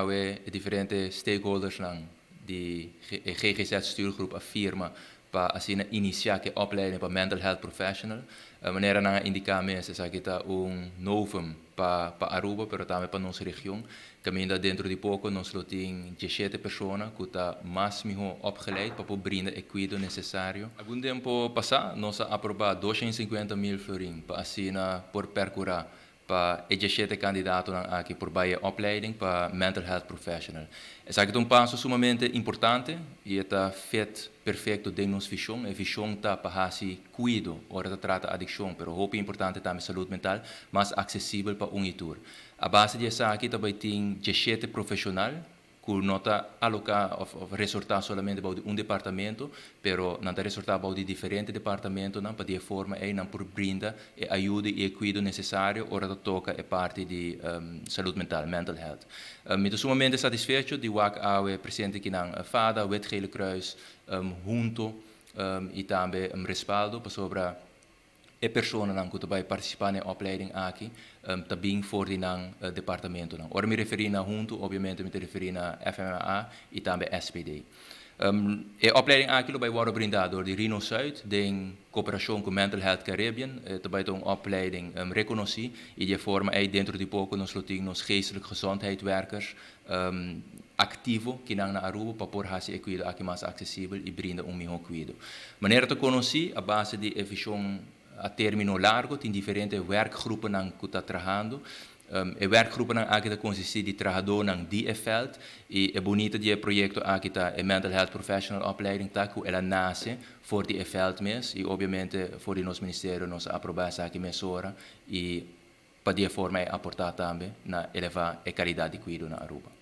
We diferente stakeholders ng die GGZ-stuurgroep afirma pa asina inicia que opleiding para mental health professional. Maneira na indicame essa kita novum para Aruba, pero também para nossa região. Caminda dentro de pouco nós tem 17 pessoas que está mais melhor opgeleid para brindar o cuidado necessário. Algum tempo passado nós aprovamos 250 mil florin para asina por percorrer para 17 candidatos aqui por baie opleiding para mental health professional. Esse é um passo sumamente importante e está feito perfeito de nossa visão. A visão está para assim cuidado, ora está trata adicção, mas o que é importante também saúde mental, mais acessível para itur. A base dessa aqui também tem 17 profissional que não está alocado ou resultar somente para departamento, pero não está resultar para diferentes departamentos, para de forma aí não por brinda e ajuda e cuidado necessário ora toca a parte de saúde mental, mental health. Estou sumamente satisfeito de que a presidente que não FADA, o Gele Kruis, junto e também respaldo para sobre e persone que vai participar na opleiding aqui também for de departamento. Ora me referi na junto, obviamente me referi na FMA e também SPD. A opleiding aqui vai ser brindada door de Rino Zuid, em cooperação com Mental Health Caribbean, também uma opleiding reconhecida e de forma aí dentro de pouco nós temos geestelijke gezondheidswerkers ativo que na Aruba para por fazer cuidado aqui mais acessível e brinda melhor cuidado. Maneira de conhecer a base de visão a termino largo, tem diferentes werkgroepen que está trabalhando. A werkgroepen aqui consiste de trabalhador die veld e é bonito de projeto aqui está a mental health professional opleiding tá que ela nasce voor die veld mesmo e obviamente voor nosso ministério nós aprovamos aqui mesora e para de forma aportar também na elevar a qualidade de cuidado na Aruba.